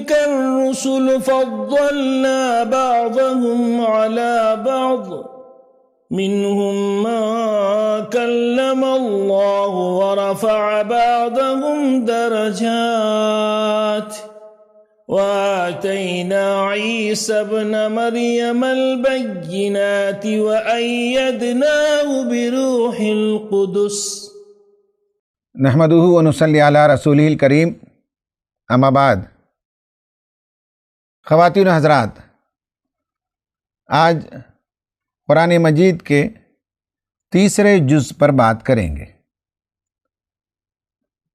تلك الرسل فضلنا بعضهم على بعض منهم من كلم الله ورفع بعضهم درجات وآتينا عيسى ابن مريم البينات وأيدناه بروح القدس نحمده ونصلی علی رسولہ الکریم، اما بعد۔ خواتین و حضرات، آج قرآن مجید کے تیسرے جز پر بات کریں گے،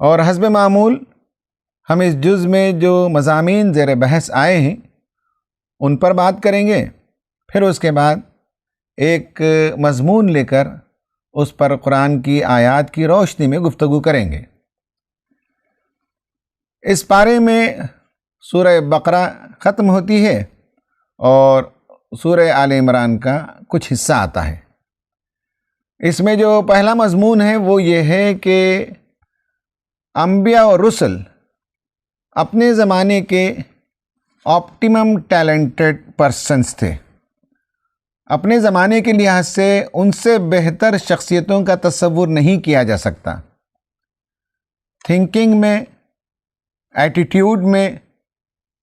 اور حسب معمول ہم اس جز میں جو مضامین زیر بحث آئے ہیں ان پر بات کریں گے، پھر اس کے بعد ایک مضمون لے کر اس پر قرآن کی آیات کی روشنی میں گفتگو کریں گے۔ اس پارے میں سورہ بقرہ ختم ہوتی ہے اور سورہ آل عمران کا کچھ حصہ آتا ہے۔ اس میں جو پہلا مضمون ہے وہ یہ ہے کہ انبیاء اور رسل اپنے زمانے کے آپٹیمم ٹیلنٹڈ پرسنز تھے۔ اپنے زمانے کے لحاظ سے ان سے بہتر شخصیتوں کا تصور نہیں کیا جا سکتا۔ تھنکنگ میں، ایٹیٹیوڈ میں،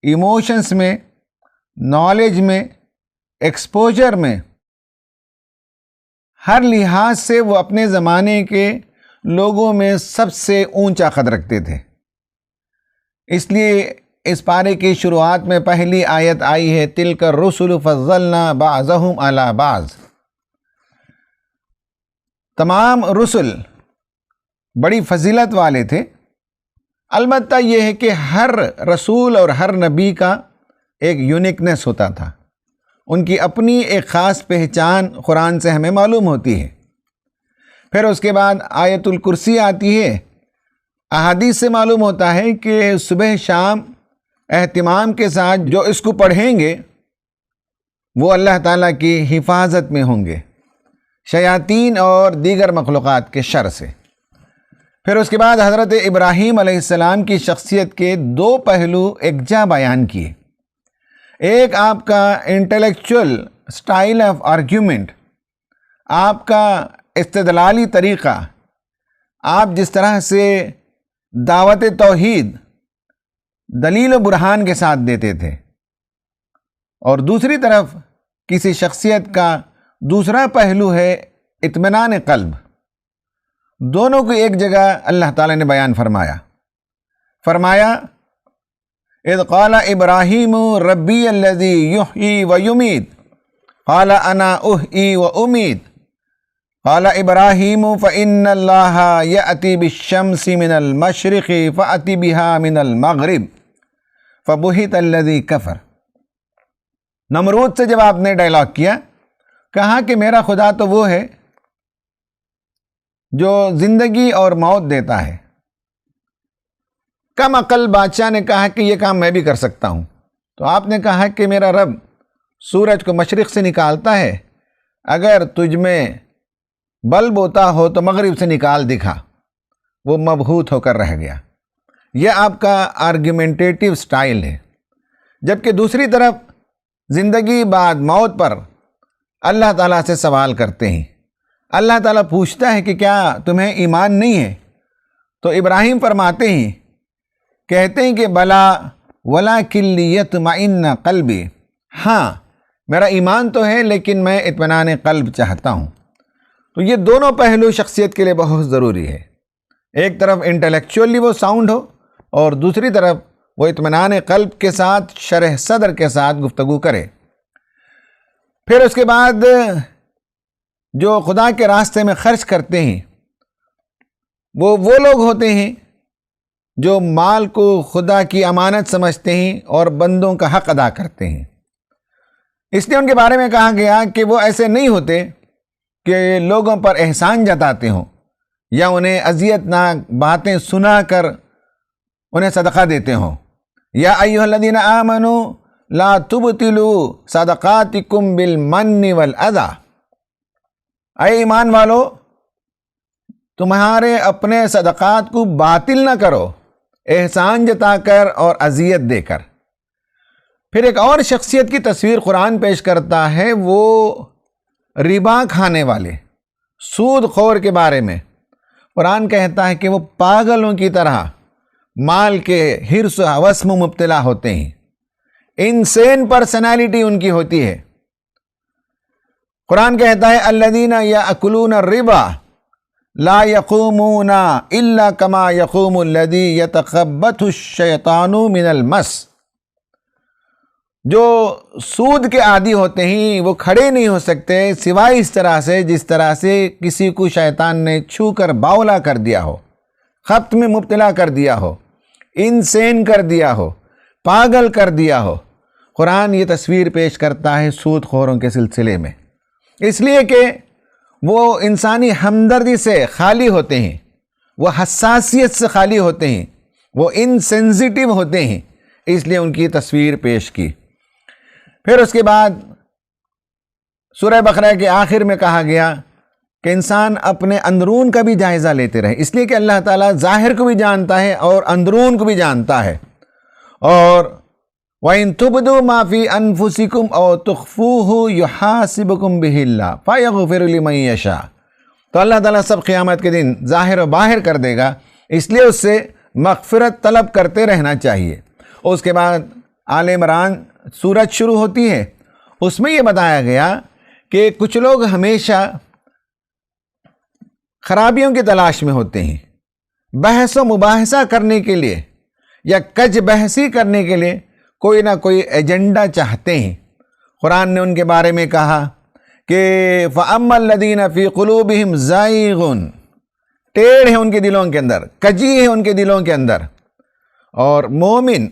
ایموشنز میں، نالج میں، ایکسپوجر میں، ہر لحاظ سے وہ اپنے زمانے کے لوگوں میں سب سے اونچا قد رکھتے تھے۔ اس لیے اس پارے کی شروعات میں پہلی آیت آئی ہے تلک الرسل فضلنا بعضهم علی بعض۔ تمام رسل بڑی فضیلت والے تھے، البتہ یہ ہے کہ ہر رسول اور ہر نبی کا ایک یونیکنیس ہوتا تھا، ان کی اپنی ایک خاص پہچان قرآن سے ہمیں معلوم ہوتی ہے۔ پھر اس کے بعد آیت الکرسی آتی ہے۔ احادیث سے معلوم ہوتا ہے کہ صبح شام اہتمام کے ساتھ جو اس کو پڑھیں گے وہ اللہ تعالیٰ کی حفاظت میں ہوں گے، شیاطین اور دیگر مخلوقات کے شر سے۔ پھر اس کے بعد حضرت ابراہیم علیہ السلام کی شخصیت کے دو پہلو یکجا بیان کیے۔ ایک آپ کا انٹلیکچول سٹائل آف آرگیومنٹ، آپ کا استدلالی طریقہ، آپ جس طرح سے دعوت توحید دلیل و برہان کے ساتھ دیتے تھے، اور دوسری طرف کسی شخصیت کا دوسرا پہلو ہے اطمینان قلب۔ دونوں کو ایک جگہ اللہ تعالی نے بیان فرمایا اذ قال ابراہیم ربی الذی یحیی و یمیت قال انا احیی و امیت قال ابراہیم فإن اللہ یأتی بالشمس من المشرق فأتی بها من المغرب فبہت الذی کفر۔ نمرود سے جب آپ نے ڈائلاگ کیا، کہا کہ میرا خدا تو وہ ہے جو زندگی اور موت دیتا ہے۔ کم عقل بادشاہ نے کہا کہ یہ کام میں بھی کر سکتا ہوں، تو آپ نے کہا کہ میرا رب سورج کو مشرق سے نکالتا ہے، اگر تجھ میں بلب ہوتا ہو تو مغرب سے نکال دکھا۔ وہ مبہوت ہو کر رہ گیا۔ یہ آپ کا آرگیومنٹیٹیو سٹائل ہے۔ جبکہ دوسری طرف زندگی بعد موت پر اللہ تعالیٰ سے سوال کرتے ہیں۔ اللہ تعالیٰ پوچھتا ہے کہ کیا تمہیں ایمان نہیں ہے؟ تو ابراہیم فرماتے ہیں، کہتے ہیں کہ بلا ولیکن لیطمئن قلبی، ہاں میرا ایمان تو ہے لیکن میں اطمینان قلب چاہتا ہوں۔ تو یہ دونوں پہلو شخصیت کے لیے بہت ضروری ہے۔ ایک طرف انٹلیکچولی وہ ساؤنڈ ہو، اور دوسری طرف وہ اطمینان قلب کے ساتھ، شرح صدر کے ساتھ گفتگو کرے۔ پھر اس کے بعد جو خدا کے راستے میں خرچ کرتے ہیں وہ لوگ ہوتے ہیں جو مال کو خدا کی امانت سمجھتے ہیں اور بندوں کا حق ادا کرتے ہیں۔ اس لیے ان کے بارے میں کہا گیا کہ وہ ایسے نہیں ہوتے کہ لوگوں پر احسان جتاتے ہوں یا انہیں اذیتناک باتیں سنا کر انہیں صدقہ دیتے ہوں۔ یا ایھا الذین آمنوا لا تبطلوا صدقاتکم بالمن والاذی، اے ایمان والو تمہارے اپنے صدقات کو باطل نہ کرو احسان جتا کر اور اذیت دے کر۔ پھر ایک اور شخصیت کی تصویر قرآن پیش کرتا ہے، وہ ربا کھانے والے، سود خور کے بارے میں۔ قرآن کہتا ہے کہ وہ پاگلوں کی طرح مال کے حرص و ہوس میں مبتلا ہوتے ہیں، انسین پرسنالٹی ان کی ہوتی ہے۔ قرآن کہتا ہے الذین یأکلون الربا لا یقومون الا کما یقوم الذی یتخبطہ الشیطان من المس۔ جو سود کے عادی ہوتے ہیں وہ کھڑے نہیں ہو سکتے سوائے اس طرح سے جس طرح سے کسی کو شیطان نے چھو کر باولا کر دیا ہو، خبط میں مبتلا کر دیا ہو، انسین کر دیا ہو، پاگل کر دیا ہو۔ قرآن یہ تصویر پیش کرتا ہے سود خوروں کے سلسلے میں، اس لیے کہ وہ انسانی ہمدردی سے خالی ہوتے ہیں، وہ حساسیت سے خالی ہوتے ہیں، وہ انسینسٹیو ہوتے ہیں، اس لیے ان کی تصویر پیش کی۔ پھر اس کے بعد سورہ بقرہ کے آخر میں کہا گیا کہ انسان اپنے اندرون کا بھی جائزہ لیتے رہے، اس لیے کہ اللہ تعالیٰ ظاہر کو بھی جانتا ہے اور اندرون کو بھی جانتا ہے۔ اور وَإِن تُبْدُوا مَا فِي أَنفُسِكُمْ أَوْ تُخْفُوهُ يُحَاسِبْكُمْ بِهِ اللَّهُ فَيَغْفِرُ لِمَن يَشَاءُ۔ تو اللہ تعالیٰ سب قیامت کے دن ظاہر و باہر کر دے گا، اس لیے اس سے مغفرت طلب کرتے رہنا چاہیے۔ اس کے بعد آل عمران سورت شروع ہوتی ہے، اس میں یہ بتایا گیا کہ کچھ لوگ ہمیشہ خرابیوں کی تلاش میں ہوتے ہیں، بحث و مباحثہ کرنے کے لیے یا کج بحثی کرنے کے لیے کوئی نہ کوئی ایجنڈا چاہتے ہیں۔ قرآن نے ان کے بارے میں کہا کہ فَأَمَّا الَّذِينَ فِي قُلُوبِهِمْ زَائِغٌ، ٹیڑھ ہے ان کے دلوں کے اندر، کجی ہے ان کے دلوں کے اندر۔ اور مومن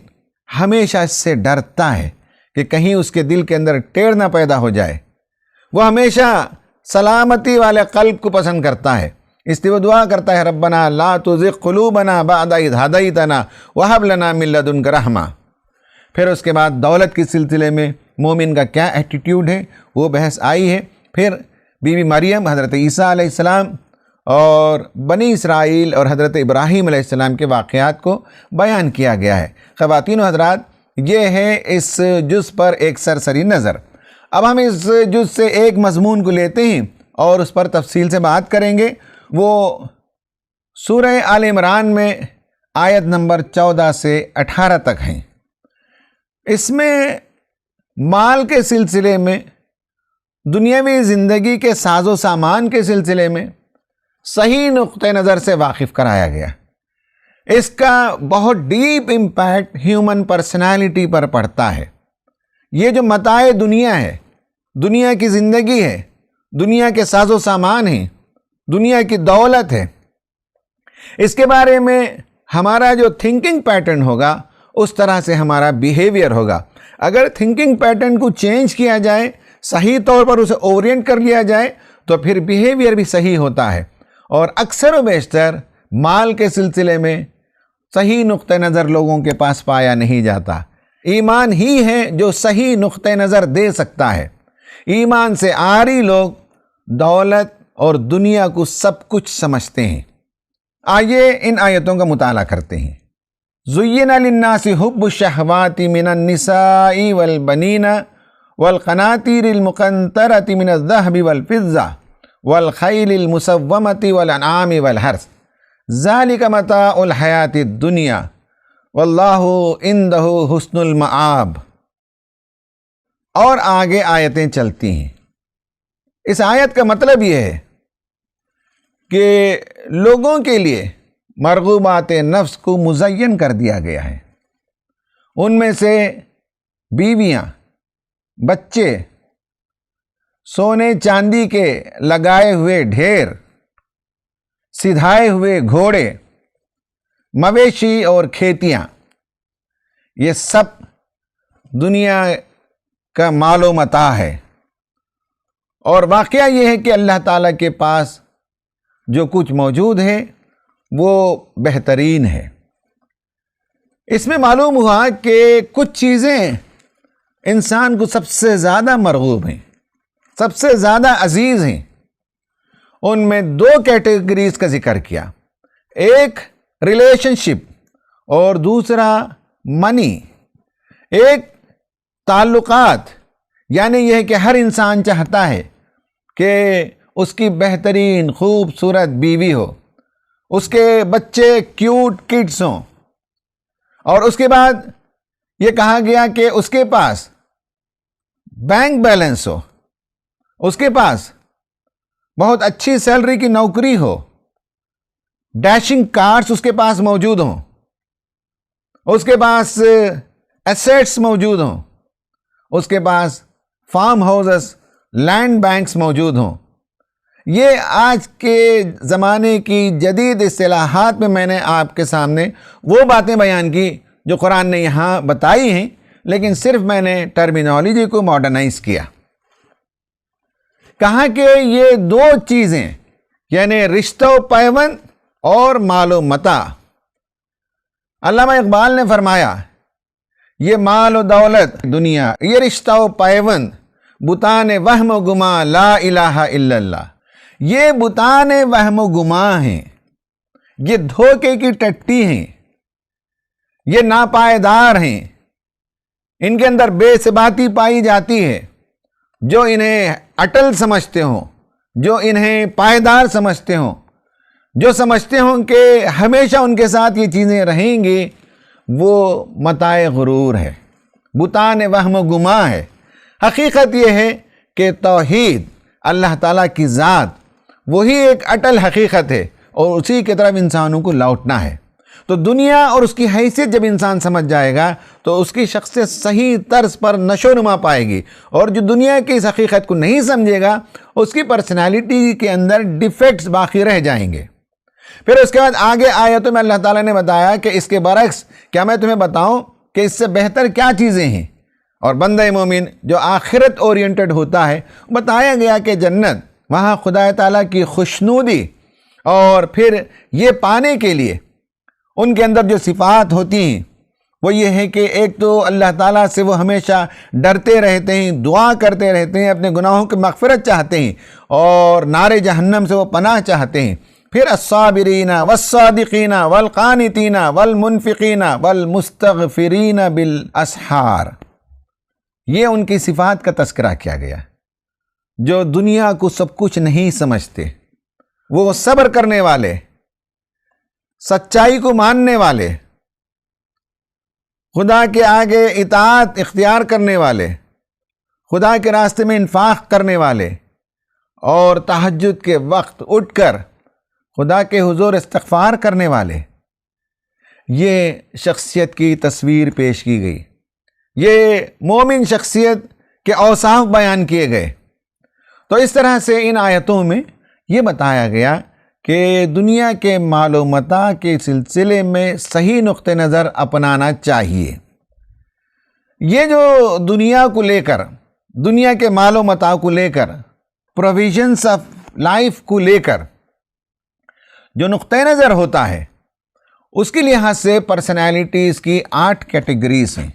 ہمیشہ اس سے ڈرتا ہے کہ کہیں اس کے دل کے اندر ٹیڑھ نہ پیدا ہو جائے، وہ ہمیشہ سلامتی والے قلب کو پسند کرتا ہے، اس لیے وہ دعا کرتا ہے ربنا لا تزغ قلوبنا بعد اذ ہدیتنا وہب لنا من لدنک رحمہ۔ پھر اس کے بعد دولت کے سلسلے میں مومن کا کیا ایٹیٹیوڈ ہے وہ بحث آئی ہے۔ پھر بی بی مریم، حضرت عیسیٰ علیہ السلام اور بنی اسرائیل اور حضرت ابراہیم علیہ السلام کے واقعات کو بیان کیا گیا ہے۔ خواتین و حضرات، یہ ہے اس جز پر ایک سرسری نظر۔ اب ہم اس جز سے ایک مضمون کو لیتے ہیں اور اس پر تفصیل سے بات کریں گے۔ وہ سورہ آل عمران میں آیت نمبر 14 سے 18 تک ہیں۔ اس میں مال کے سلسلے میں، دنیاوی زندگی کے ساز و سامان کے سلسلے میں صحیح نقطہ نظر سے واقف کرایا گیا۔ اس کا بہت ڈیپ امپیکٹ ہیومن پرسنالٹی پر پڑتا ہے۔ یہ جو متاع دنیا ہے، دنیا کی زندگی ہے، دنیا کے ساز و سامان ہیں، دنیا کی دولت ہے، اس کے بارے میں ہمارا جو تھنکنگ پیٹرن ہوگا اس طرح سے ہمارا بیہیویئر ہوگا۔ اگر تھنکنگ پیٹرن کو چینج کیا جائے، صحیح طور پر اسے اورینٹ کر لیا جائے تو پھر بیہیویئر بھی صحیح ہوتا ہے۔ اور اکثر و بیشتر مال کے سلسلے میں صحیح نقطہ نظر لوگوں کے پاس پایا نہیں جاتا۔ ایمان ہی ہے جو صحیح نقطہ نظر دے سکتا ہے۔ ایمان سے عاری لوگ دولت اور دنیا کو سب کچھ سمجھتے ہیں۔ آئیے ان آیتوں کا مطالعہ کرتے ہیں۔ زُيِّنَ لِلنَّاسِ حُبُّ الشَّهَوَاتِ مِنَ النِّسَاءِ وَالْبَنِينَ وَالْقَنَاطِيرِ الْمُقَنطَرَةِ مِنَ الذَّهَبِ وَالْفِضَّةِ وَالْخَيْلِ الْمُسَوَّمَةِ وَالْأَنْعَامِ وَالْحَرْثِ ذَلِكَ مَتَاعُ الْحَيَاةِ الدُّنْيَا وَاللَّهُ عِندَهُ حُسْنُ الْمَآبِ۔ اور آگے آیتیں چلتی ہیں۔ اس آیت کا مطلب یہ ہے کہ لوگوں کے لیے مرغوبات نفس کو مزین کر دیا گیا ہے۔ ان میں سے بیویاں، بچے، سونے چاندی کے لگائے ہوئے ڈھیر، سدھائے ہوئے گھوڑے، مویشی اور کھیتیاں، یہ سب دنیا کا مال و متاع ہے۔ اور واقعہ یہ ہے کہ اللہ تعالیٰ کے پاس جو کچھ موجود ہے وہ بہترین ہے۔ اس میں معلوم ہوا کہ کچھ چیزیں انسان کو سب سے زیادہ مرغوب ہیں، سب سے زیادہ عزیز ہیں۔ ان میں دو کیٹیگریز کا ذکر کیا، ایک ریلیشن شپ اور دوسرا منی۔ ایک تعلقات، یعنی یہ کہ ہر انسان چاہتا ہے کہ اس کی بہترین خوبصورت بیوی ہو، اس کے بچے کیوٹ کڈس ہوں، اور اس کے بعد یہ کہا گیا کہ اس کے پاس بینک بیلنس ہو، اس کے پاس بہت اچھی سیلری کی نوکری ہو، ڈیشنگ کارز اس کے پاس موجود ہوں، اس کے پاس ایسیٹس موجود ہوں، اس کے پاس فارم ہاؤسز، لینڈ بینکس موجود ہوں۔ یہ آج کے زمانے کی جدید اصطلاحات میں نے آپ کے سامنے وہ باتیں بیان کی جو قرآن نے یہاں بتائی ہیں، لیکن صرف میں نے ٹرمینالوجی کو ماڈرنائز کیا۔ کہا کہ یہ دو چیزیں، یعنی رشتہ و پیوند اور مال و متاع۔ علامہ اقبال نے فرمایا، یہ مال و دولت دنیا، یہ رشتہ و پیوند، بتان وہم و گماں لا الہ الا اللہ۔ یہ بتان وہم و گماں ہیں، یہ دھوکے کی ٹٹی ہیں، یہ ناپائیدار ہیں، ان کے اندر بے ثباتی پائی جاتی ہے۔ جو انہیں اٹل سمجھتے ہوں، جو انہیں پائیدار سمجھتے ہوں، جو سمجھتے ہوں کہ ہمیشہ ان کے ساتھ یہ چیزیں رہیں گی، وہ متاع غرور ہے، بتان وہم و گماں ہے۔ حقیقت یہ ہے کہ توحید، اللہ تعالیٰ کی ذات، وہی ایک اٹل حقیقت ہے، اور اسی کی طرف انسانوں کو لوٹنا ہے۔ تو دنیا اور اس کی حیثیت جب انسان سمجھ جائے گا تو اس کی شخصیت صحیح طرز پر نشو و نما پائے گی، اور جو دنیا کی اس حقیقت کو نہیں سمجھے گا اس کی پرسنالٹی کے اندر ڈیفیکٹس باقی رہ جائیں گے۔ پھر اس کے بعد آگے آیتوں میں اللہ تعالیٰ نے بتایا کہ اس کے برعکس کیا میں تمہیں بتاؤں کہ اس سے بہتر کیا چیزیں ہیں، اور بندہ مومن جو آخرت اورینٹڈ ہوتا ہے، بتایا گیا کہ جنت، وہاں خدا تعالیٰ کی خوشنودی، اور پھر یہ پانے کے لیے ان کے اندر جو صفات ہوتی ہیں وہ یہ ہے کہ ایک تو اللہ تعالیٰ سے وہ ہمیشہ ڈرتے رہتے ہیں، دعا کرتے رہتے ہیں، اپنے گناہوں کی مغفرت چاہتے ہیں، اور نار جہنم سے وہ پناہ چاہتے ہیں۔ پھر الصابرین والصادقین والقانتین والمنفقین والمستغفرین بالاسحار، یہ ان کی صفات کا تذکرہ کیا گیا۔ جو دنیا کو سب کچھ نہیں سمجھتے، وہ صبر کرنے والے، سچائی کو ماننے والے، خدا کے آگے اطاعت اختیار کرنے والے، خدا کے راستے میں انفاق کرنے والے، اور تہجد کے وقت اٹھ کر خدا کے حضور استغفار کرنے والے، یہ شخصیت کی تصویر پیش کی گئی، یہ مومن شخصیت کے اوصاف بیان کیے گئے۔ تو اس طرح سے ان آیتوں میں یہ بتایا گیا کہ دنیا کے مال و متاع کے سلسلے میں صحیح نقطہ نظر اپنانا چاہیے۔ یہ جو دنیا کو لے کر، دنیا کے مال و متاع کو لے کر، پروویژنس آف لائف کو لے کر جو نقطہ نظر ہوتا ہے، اس کے لحاظ سے پرسنالٹیز کی 8 کیٹیگریز ہیں۔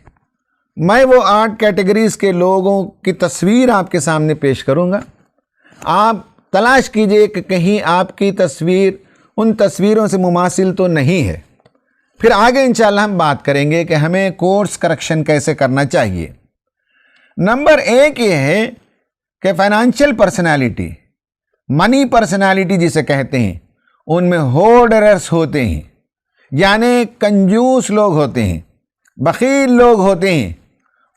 میں وہ 8 کیٹیگریز کے لوگوں کی تصویر آپ کے سامنے پیش کروں گا۔ آپ تلاش کیجئے کہ کہیں آپ کی تصویر ان تصویروں سے مماثل تو نہیں ہے۔ پھر آگے انشاءاللہ ہم بات کریں گے کہ ہمیں کورس کریکشن کیسے کرنا چاہیے۔ نمبر 1 یہ ہے کہ فائنانشیل پرسنالٹی، منی پرسنالٹی جسے کہتے ہیں، ان میں ہورڈرز ہوتے ہیں، یعنی کنجوس لوگ ہوتے ہیں، بخیل لوگ ہوتے ہیں۔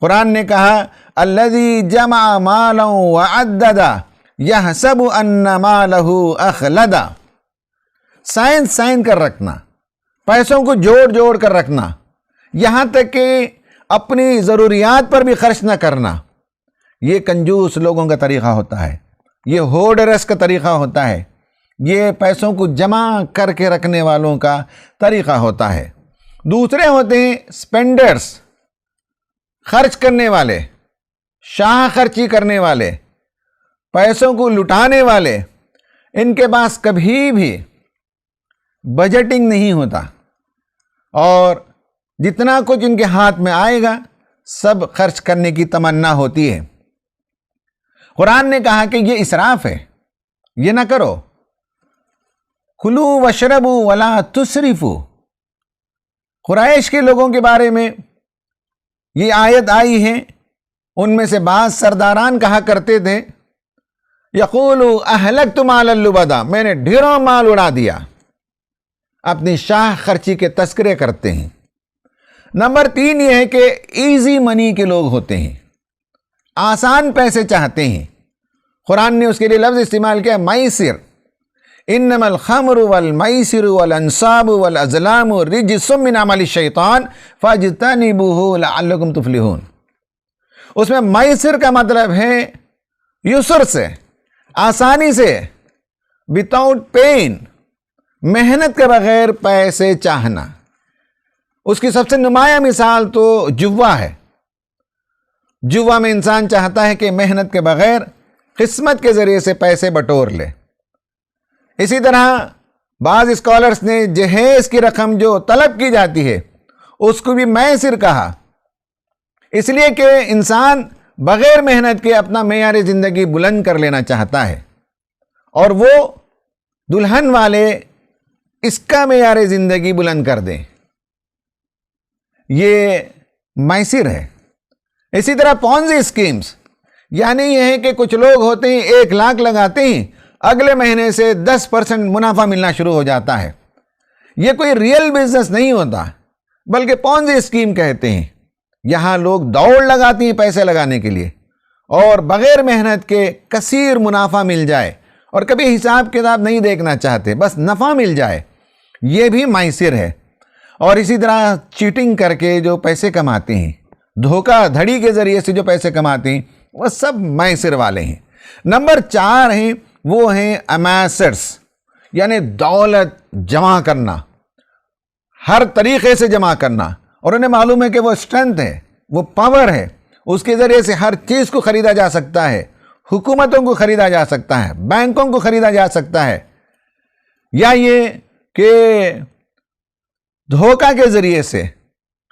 قرآن نے کہا الذی جمع مالا وعددا یحسب ان مالہ اخلدا، سائن کر رکھنا، پیسوں کو جوڑ کر رکھنا، یہاں تک کہ اپنی ضروریات پر بھی خرچ نہ کرنا، یہ کنجوس لوگوں کا طریقہ ہوتا ہے، یہ ہورڈرز کا طریقہ ہوتا ہے، یہ پیسوں کو جمع کر کے رکھنے والوں کا طریقہ ہوتا ہے۔ دوسرے ہوتے ہیں سپینڈرز، خرچ کرنے والے، شاہ خرچی کرنے والے، پیسوں کو لٹانے والے۔ ان کے پاس کبھی بھی بجٹنگ نہیں ہوتا، اور جتنا کچھ ان کے ہاتھ میں آئے گا سب خرچ کرنے کی تمنا ہوتی ہے۔ قرآن نے کہا کہ یہ اسراف ہے، یہ نہ کرو، کلوا واشربوا ولا تسرفوا۔ قریش کے لوگوں کے بارے میں یہ آیت آئی ہے ان میں سے بعض سرداران کہا کرتے تھے یقولو اہلکت مال اللبدا، میں نے ڈھیروں مال اڑا دیا، اپنی شاہ خرچی کے تذکرے کرتے ہیں۔ نمبر 3 یہ ہے کہ ایزی منی کے لوگ ہوتے ہیں، آسان پیسے چاہتے ہیں۔ قرآن نے اس کے لیے لفظ استعمال کیا میسر، انما الخمر والمیسر والانصاب والازلام رجس من عمل الشیطان فاجتنبوہ لعلکم تفلحون۔ اس میں میسر کا مطلب ہے یسر سے، آسانی سے، وداؤٹ پین، محنت کے بغیر پیسے چاہنا۔ اس کی سب سے نمایاں مثال تو جوا ہے۔ جوا میں انسان چاہتا ہے کہ محنت کے بغیر قسمت کے ذریعے سے پیسے بٹور لے۔ اسی طرح بعض اسکالرز نے جہیز کی رقم جو طلب کی جاتی ہے اس کو بھی میسر کہا، اس لیے کہ انسان بغیر محنت کے اپنا معیار زندگی بلند کر لینا چاہتا ہے، اور وہ دلہن والے اس کا معیار زندگی بلند کر دیں، یہ میسر ہے۔ اسی طرح پونزی اسکیمز، یعنی یہ ہے کہ کچھ لوگ ہوتے ہیں 1 لاکھ لگاتے ہیں، اگلے مہینے سے 10% منافع ملنا شروع ہو جاتا ہے۔ یہ کوئی ریئل بزنس نہیں ہوتا بلکہ پونزی اسکیم کہتے ہیں۔ یہاں لوگ دوڑ لگاتی ہیں پیسے لگانے کے لیے، اور بغیر محنت کے کثیر منافع مل جائے، اور کبھی حساب کتاب نہیں دیکھنا چاہتے، بس نفع مل جائے، یہ بھی میسر ہے۔ اور اسی طرح چیٹنگ کر کے جو پیسے کماتے ہیں، دھوکہ دھڑی کے ذریعے سے جو پیسے کماتے ہیں، وہ سب میسر والے ہیں۔ نمبر 4 ہیں، وہ ہیں امیسرس، یعنی دولت جمع کرنا، ہر طریقے سے جمع کرنا، اور انہیں معلوم ہے کہ وہ اسٹرینتھ ہے، وہ پاور ہے، اس کے ذریعے سے ہر چیز کو خریدا جا سکتا ہے، حکومتوں کو خریدا جا سکتا ہے، بینکوں کو خریدا جا سکتا ہے، یا یہ کہ دھوکہ کے ذریعے سے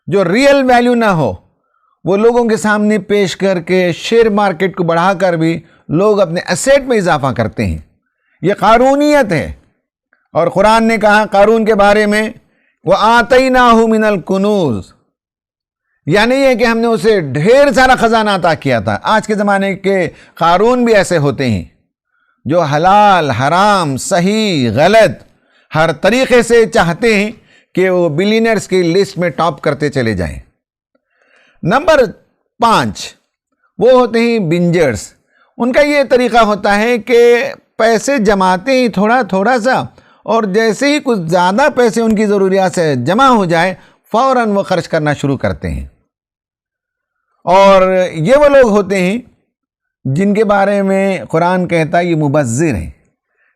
جو ریئل ویلیو نہ ہو وہ لوگوں کے سامنے پیش کر کے شیئر مارکیٹ کو بڑھا کر بھی لوگ اپنے ایسیٹ میں اضافہ کرتے ہیں، یہ قارونیت ہے۔ اور قرآن نے کہا قارون کے بارے میں وَآتَيْنَاهُ مِنَ الْكُنُوزِ، یعنی یہ کہ ہم نے اسے ڈھیر سارا خزانہ عطا کیا تھا۔ آج کے زمانے کے قارون بھی ایسے ہوتے ہیں جو حلال حرام صحیح غلط ہر طریقے سے چاہتے ہیں کہ وہ بلینئرز کی لسٹ میں ٹاپ کرتے چلے جائیں۔ نمبر 5 وہ ہوتے ہیں بنجرز۔ ان کا یہ طریقہ ہوتا ہے کہ پیسے جماتے ہیں تھوڑا تھوڑا سا، اور جیسے ہی کچھ زیادہ پیسے ان کی ضروریات سے جمع ہو جائے فوراً وہ خرچ کرنا شروع کرتے ہیں۔ اور یہ وہ لوگ ہوتے ہیں جن کے بارے میں قرآن کہتا ہے یہ مبذر ہیں۔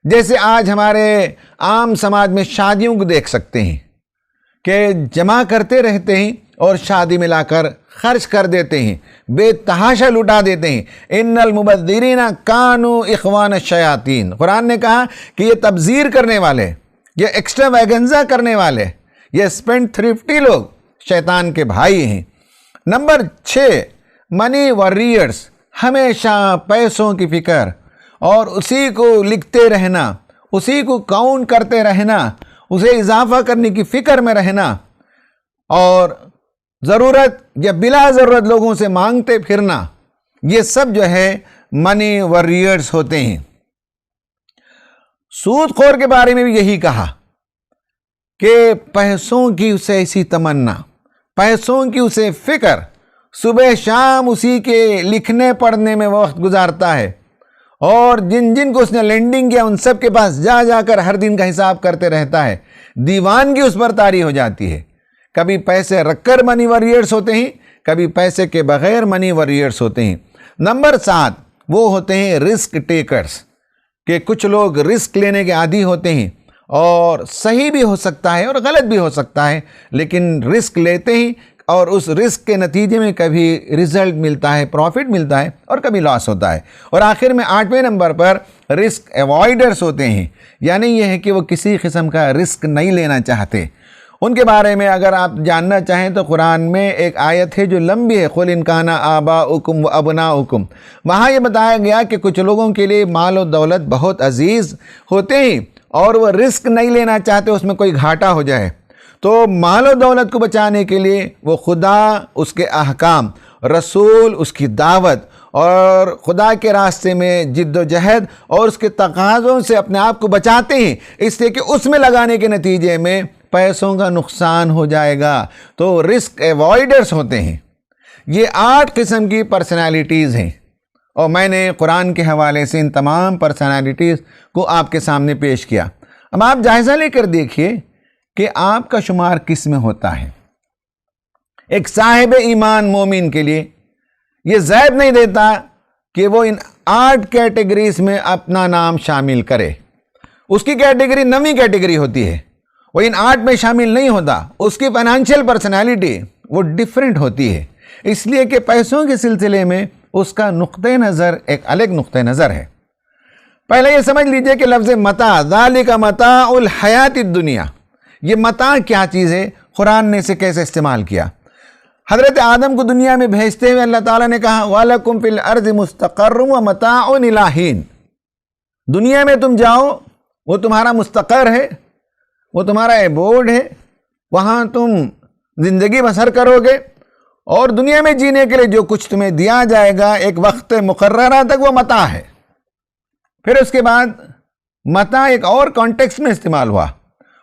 جیسے آج ہمارے عام سماج میں شادیوں کو دیکھ سکتے ہیں کہ جمع کرتے رہتے ہیں اور شادی میں لا کر خرچ کر دیتے ہیں، بے تحاشا لٹا دیتے ہیں۔ ان المبذرین کانوا اخوان الشیاطین، قرآن نے کہا کہ یہ تبذیر کرنے والے، یہ ایکسٹرا ویگنزا کرنے والے، یہ اسپینڈ تھرفٹی لوگ شیطان کے بھائی ہیں۔ نمبر 6 منی وریئرز، ہمیشہ پیسوں کی فکر اور اسی کو لکھتے رہنا، اسی کو کاؤنٹ کرتے رہنا، اسے اضافہ کرنے کی فکر میں رہنا، اور ضرورت یا بلا ضرورت لوگوں سے مانگتے پھرنا، یہ سب جو ہے منی وریئرز ہوتے ہیں۔ سود خور کے بارے میں بھی یہی کہا کہ پیسوں کی اسے ایسی تمنا، پیسوں کی اسے فکر، صبح شام اسی کے لکھنے پڑھنے میں وقت گزارتا ہے، اور جن جن کو اس نے لینڈنگ کیا ان سب کے پاس جا جا کر ہر دن کا حساب کرتے رہتا ہے، دیوانگی اس پر طاری ہو جاتی ہے۔ کبھی پیسے رکھ کر منی وریئرز ہوتے ہیں، کبھی پیسے کے بغیر منی وریئرز ہوتے ہیں۔ نمبر 7 وہ ہوتے ہیں رسک ٹیکرز، کہ کچھ لوگ رسک لینے کے عادی ہوتے ہیں، اور صحیح بھی ہو سکتا ہے اور غلط بھی ہو سکتا ہے، لیکن رسک لیتے ہیں، اور اس رسک کے نتیجے میں کبھی رزلٹ ملتا ہے، پروفٹ ملتا ہے، اور کبھی لاس ہوتا ہے۔ اور آخر میں 8ویں نمبر پر رسک ایوائڈرز ہوتے ہیں، یعنی یہ ہے کہ وہ کسی قسم کا رسک نہیں لینا چاہتے۔ ان کے بارے میں اگر آپ جاننا چاہیں تو قرآن میں ایک آیت ہے جو لمبی ہے، قُلْ إِنْ كَانَ آبَاؤُكُمْ وَأَبْنَاؤُكُمْ، وہاں یہ بتایا گیا کہ کچھ لوگوں کے لیے مال و دولت بہت عزیز ہوتے ہیں اور وہ رسک نہیں لینا چاہتے اس میں کوئی گھاٹا ہو جائے، تو مال و دولت کو بچانے کے لیے وہ خدا، اس کے احکام رسول اس کی دعوت اور خدا کے راستے میں جد و جہد اور اس کے تقاضوں سے اپنے آپ کو بچاتے ہیں، اس لیے کہ اس میں لگانے کے نتیجے میں پیسوں کا نقصان ہو جائے گا، تو رسک ایوائڈرز ہوتے ہیں۔ یہ 8 قسم کی پرسنالٹیز ہیں، اور میں نے قرآن کے حوالے سے ان تمام پرسنالٹیز کو آپ کے سامنے پیش کیا۔ اب آپ جائزہ لے کر دیکھیے کہ آپ کا شمار کس میں ہوتا ہے۔ ایک صاحب ایمان مومن کے لیے یہ زیب نہیں دیتا کہ وہ ان 8 کیٹیگریز میں اپنا نام شامل کرے۔ اس کی کیٹیگری 9ویں کیٹیگری ہوتی ہے، وہ ان 8 میں شامل نہیں ہوتا۔ اس کی فائنانشیل پرسنالٹی وہ ڈیفرنٹ ہوتی ہے، اس لیے کہ پیسوں کے سلسلے میں اس کا نقطہ نظر ایک الگ نقطہ نظر ہے۔ پہلے یہ سمجھ لیجئے کہ لفظ متاع، ذالک متاع الحیات الدنیا، یہ متاع کیا چیز ہے، قرآن نے اسے کیسے استعمال کیا۔ حضرت آدم کو دنیا میں بھیجتے ہوئے اللہ تعالیٰ نے کہا وَلَكُمْ فِي الْأَرْضِ مُسْتَقَرٌّ وَمَتَاعٌ إِلَىٰ حِينٍ، دنیا میں تم جاؤ، وہ تمہارا مستقر ہے، وہ تمہارا ایبورڈ ہے، وہاں تم زندگی بسر کرو گے، اور دنیا میں جینے کے لیے جو کچھ تمہیں دیا جائے گا ایک وقت مقررہ تک وہ متاع ہے۔ پھر اس کے بعد متاع ایک اور کانٹیکسٹ میں استعمال ہوا،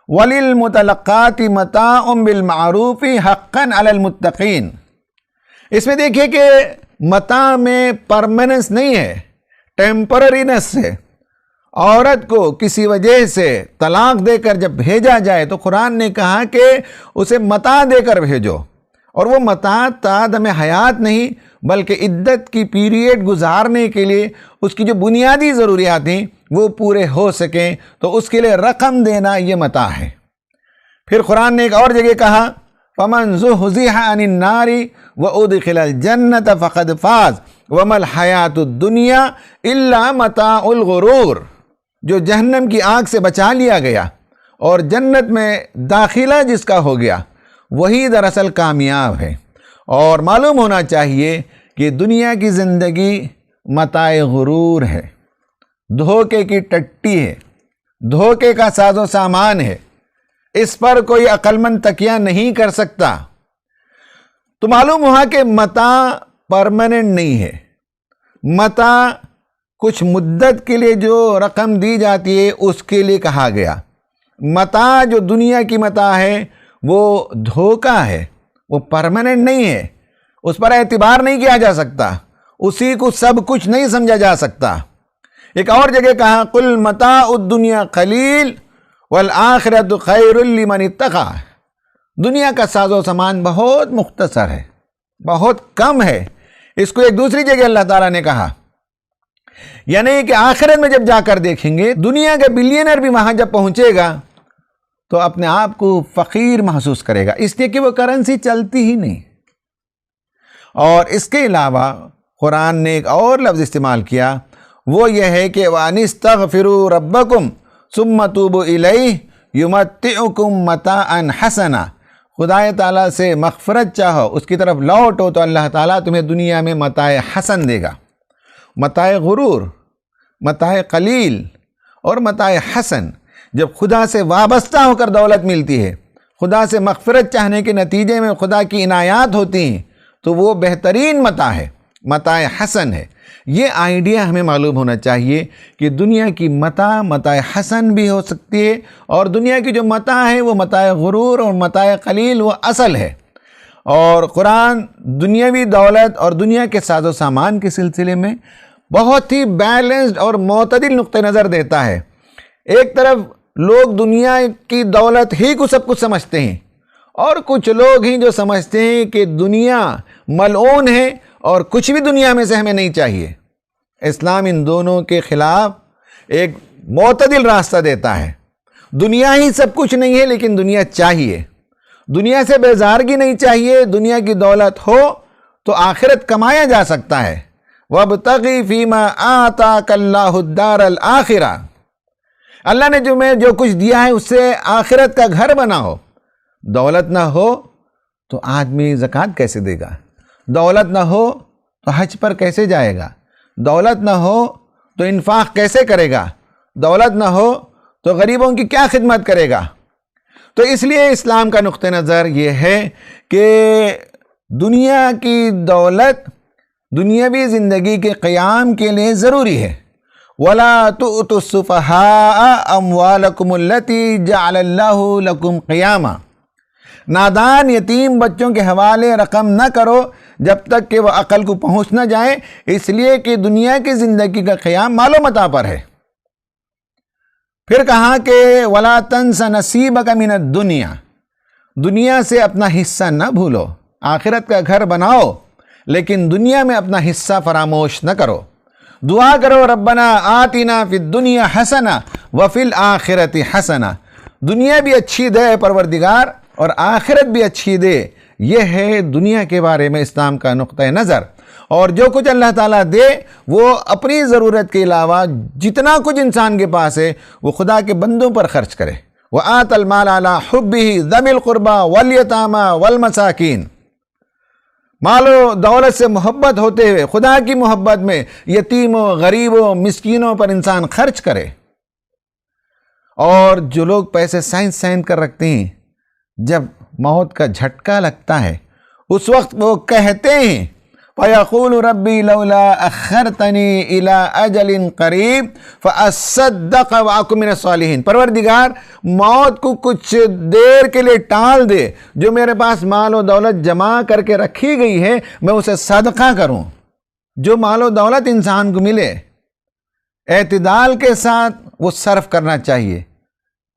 وَلِلْمُتَلَقَّاتِ مَتَاعٌ بِالْمَعْرُوفِ حَقًّا عَلَى الْمُتَّقِينَ۔ اس میں دیکھیے کہ متاع میں پرماننس نہیں ہے، ٹیمپررینس ہے۔ عورت کو کسی وجہ سے طلاق دے کر جب بھیجا جائے تو قرآن نے کہا کہ اسے متاع دے کر بھیجو، اور وہ متاع تعدم حیات نہیں بلکہ عدت کی پیریڈ گزارنے کے لیے اس کی جو بنیادی ضروریات ہیں وہ پورے ہو سکیں، تو اس کے لیے رقم دینا یہ متاع ہے۔ پھر قرآن نے ایک اور جگہ کہا فَمَنْ زُحْزِحَ عَنِ النَّارِ وَأُدْخِلَ الْجَنَّةَ فَقَدْ فَازَ وَمَا الْحَيَاةُ الدُّنْيَا إِلَّا مَتَاعُ الْغُرُورِ، جو جہنم کی آگ سے بچا لیا گیا اور جنت میں داخلہ جس کا ہو گیا وہی دراصل کامیاب ہے۔ اور معلوم ہونا چاہیے کہ دنیا کی زندگی متاع غرور ہے، دھوکے کی ٹٹی ہے، دھوکے کا ساز و سامان ہے، اس پر کوئی عقل مند تکیہ نہیں کر سکتا۔ تو معلوم ہوا کہ متاع پرماننٹ نہیں ہے۔ متاع کچھ مدت کے لیے جو رقم دی جاتی ہے اس کے لیے کہا گیا۔ متاع جو دنیا کی متاع ہے وہ دھوکہ ہے، وہ پرماننٹ نہیں ہے، اس پر اعتبار نہیں کیا جا سکتا، اسی کو سب کچھ نہیں سمجھا جا سکتا۔ ایک اور جگہ کہا قُلْ مَتَاعُ الدُّنْيَا قَلِيلٌ وَالْآخِرَةُ خَيْرٌ لِمَنِ اتَّقَىٰ، دنیا کا ساز و سامان بہت مختصر ہے، بہت کم ہے۔ اس کو ایک دوسری جگہ اللہ تعالیٰ نے کہا، یعنی کہ آخرت میں جب جا کر دیکھیں گے دنیا کا بلینر بھی وہاں جب پہنچے گا تو اپنے آپ کو فقیر محسوس کرے گا، اس لیے کہ وہ کرنسی چلتی ہی نہیں۔ اور اس کے علاوہ قرآن نے ایک اور لفظ استعمال کیا، وہ یہ ہے کہ وَأَنِ اسْتَغْفِرُوا رَبَّكُمْ ثُمَّ تُوبُوا إِلَيْهِ يُمَتِّعُكُمْ مَتَاعًا حَسَنًا، خدا تعالیٰ سے مغفرت چاہو، اس کی طرف لوٹو تو اللہ تعالیٰ تمہیں دنیا میں متاع حسن دے گا۔ متاع غرور، متاع قلیل اور متاع حسن، جب خدا سے وابستہ ہو کر دولت ملتی ہے، خدا سے مغفرت چاہنے کے نتیجے میں خدا کی عنایات ہوتی ہیں، تو وہ بہترین متاع ہے، متاع حسن ہے۔ یہ آئیڈیا ہمیں معلوم ہونا چاہیے کہ دنیا کی متاع حسن بھی ہو سکتی ہے، اور دنیا کی جو متاع ہے وہ متاع غرور اور متاع قلیل وہ اصل ہے۔ اور قرآن دنیاوی دولت اور دنیا کے ساز و سامان کے سلسلے میں بہت ہی بیلنسڈ اور معتدل نقطہ نظر دیتا ہے۔ ایک طرف لوگ دنیا کی دولت ہی کو سب کچھ سمجھتے ہیں، اور کچھ لوگ ہی جو سمجھتے ہیں کہ دنیا ملعون ہے اور کچھ بھی دنیا میں سے ہمیں نہیں چاہیے۔ اسلام ان دونوں کے خلاف ایک معتدل راستہ دیتا ہے۔ دنیا ہی سب کچھ نہیں ہے لیکن دنیا چاہیے، دنیا سے بیزارگی نہیں چاہیے۔ دنیا کی دولت ہو تو آخرت کمایا جا سکتا ہے۔ وَابْتَغِ فِي مَا آتَاكَ اللَّهُ الدَّارَ الْآخِرَةَ، اللہ نے جو کچھ دیا ہے اس سے آخرت کا گھر بناؤ۔ دولت نہ ہو تو آدمی زکوٰۃ کیسے دے گا؟ دولت نہ ہو تو حج پر کیسے جائے گا؟ دولت نہ ہو تو انفاق کیسے کرے گا؟ دولت نہ ہو تو غریبوں کی کیا خدمت کرے گا؟ تو اس لیے اسلام کا نقطہ نظر یہ ہے کہ دنیا کی دولت دنیاوی زندگی کے قیام کے لیے ضروری ہے۔ وَلَا تُؤْتُوا السُّفَهَاءَ أَمْوَالَكُمُ الَّتِي جَعَلَ اللَّهُ لَكُمْ قِيَامًا، نادان یتیم بچوں کے حوالے رقم نہ کرو جب تک کہ وہ عقل کو پہنچ نہ جائیں، اس لیے کہ دنیا کی زندگی کا قیام مال و متاع پر ہے۔ پھر کہا کہ وَلَا تَنْسَ نَصِيبَكَ مِنَ الدُّنْيَا، دنیا سے اپنا حصہ نہ بھولو، آخرت کا گھر بناؤ لیکن دنیا میں اپنا حصہ فراموش نہ کرو۔ دعا کرو ربنا آتنا فی الدنیا حسنہ وفی الآخرۃ حسنہ، دنیا بھی اچھی دے پروردگار اور آخرت بھی اچھی دے۔ یہ ہے دنیا کے بارے میں اسلام کا نقطہ نظر، اور جو کچھ اللہ تعالیٰ دے وہ اپنی ضرورت کے علاوہ جتنا کچھ انسان کے پاس ہے وہ خدا کے بندوں پر خرچ کرے۔ وَآتَ الْمَالَ عَلَىٰ حُبِّهِ ذَوِي الْقُرْبَىٰ وَالْيَتَامَىٰ وَالْمَسَاكِينِ، مال و دولت سے محبت ہوتے ہوئے خدا کی محبت میں یتیموں، غریبوں، مسکینوں پر انسان خرچ کرے۔ اور جو لوگ پیسے سائن کر رکھتے ہیں، جب موت کا جھٹکا لگتا ہے اس وقت وہ کہتے ہیں فَيَقُولُ رَبِّي لَوْلَا أَخَّرْتَنِي إِلَىٰ أَجَلٍ قَرِيبٍ فَأَصَّدَّقَ وَأَكُن مِّنَ الصَّالِحِينَ، پروردگار موت کو کچھ دیر کے لیے ٹال دے، جو میرے پاس مال و دولت جمع کر کے رکھی گئی ہے میں اسے صدقہ کروں۔ جو مال و دولت انسان کو ملے اعتدال کے ساتھ وہ صرف کرنا چاہیے،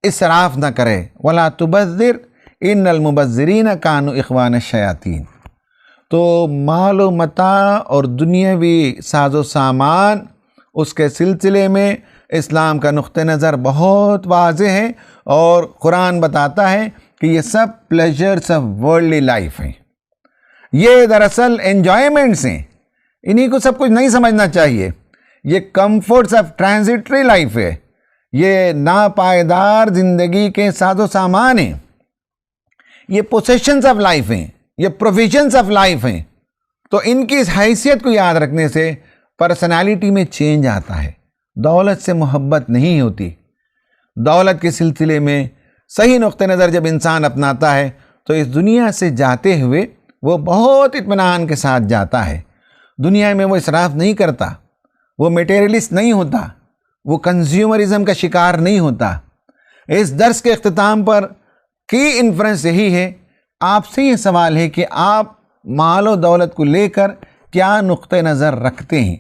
اسراف نہ کرے۔ وَلَا تُبَذِّرْ إِنَّ الْمُبَذِّرِينَ كَانُوا إِخْوَانَ الشَّيَاطِينَ۔ تو مال و متاع اور دنیاوی ساز و سامان اس کے سلسلے میں اسلام کا نقطہ نظر بہت واضح ہے، اور قرآن بتاتا ہے کہ یہ سب پلیجرز آف ورلڈلی لائف ہیں، یہ دراصل انجوائمنٹس ہیں، انہی کو سب کچھ نہیں سمجھنا چاہیے۔ یہ کمفورٹس آف ٹرانزٹری لائف ہے، یہ ناپائیدار زندگی کے ساز و سامان ہیں، یہ پوسیشنز آف لائف ہیں، یہ پروویژنز آف لائف ہیں۔ تو ان کی اس حیثیت کو یاد رکھنے سے پرسنالٹی میں چینج آتا ہے۔ دولت سے محبت نہیں ہوتی، دولت کے سلسلے میں صحیح نقطہ نظر جب انسان اپناتا ہے تو اس دنیا سے جاتے ہوئے وہ بہت اطمینان کے ساتھ جاتا ہے۔ دنیا میں وہ اسراف نہیں کرتا، وہ میٹیریلسٹ نہیں ہوتا، وہ کنزیومرزم کا شکار نہیں ہوتا۔ اس درس کے اختتام پر کی انفرنس یہی ہے، آپ سے یہ سوال ہے کہ آپ مال و دولت کو لے کر کیا نقطہ نظر رکھتے ہیں؟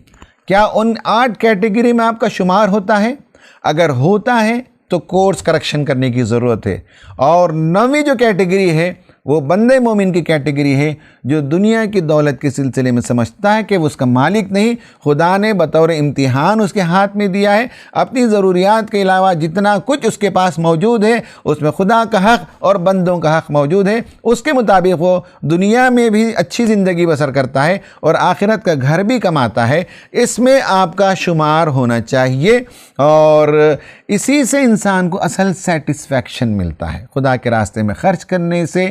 کیا ان 8 کیٹیگری میں آپ کا شمار ہوتا ہے؟ اگر ہوتا ہے تو کورس کریکشن کرنے کی ضرورت ہے۔ اور 9ویں جو کیٹیگری ہے وہ بندے مومن کی کیٹیگری ہے، جو دنیا کی دولت کے سلسلے میں سمجھتا ہے کہ وہ اس کا مالک نہیں، خدا نے بطور امتحان اس کے ہاتھ میں دیا ہے، اپنی ضروریات کے علاوہ جتنا کچھ اس کے پاس موجود ہے اس میں خدا کا حق اور بندوں کا حق موجود ہے، اس کے مطابق وہ دنیا میں بھی اچھی زندگی بسر کرتا ہے اور آخرت کا گھر بھی کماتا ہے۔ اس میں آپ کا شمار ہونا چاہیے، اور اسی سے انسان کو اصل سیٹسفیکشن ملتا ہے۔ خدا کے راستے میں خرچ کرنے سے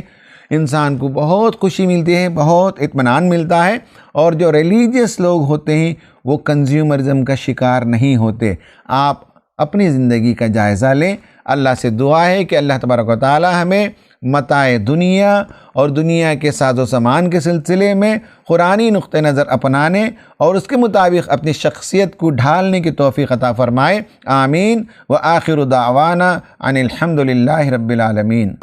انسان کو بہت خوشی ملتی ہے، بہت اطمینان ملتا ہے، اور جو ریلیجیس لوگ ہوتے ہیں وہ کنزیومرزم کا شکار نہیں ہوتے۔ آپ اپنی زندگی کا جائزہ لیں۔ اللہ سے دعا ہے کہ اللہ تبارک و تعالی ہمیں متاع دنیا اور دنیا کے ساز و سامان کے سلسلے میں قرآنی نقطہ نظر اپنانے اور اس کے مطابق اپنی شخصیت کو ڈھالنے کی توفیق عطا فرمائے۔ آمین۔ وآخر دعوانا ان الحمد للہ رب العالمین۔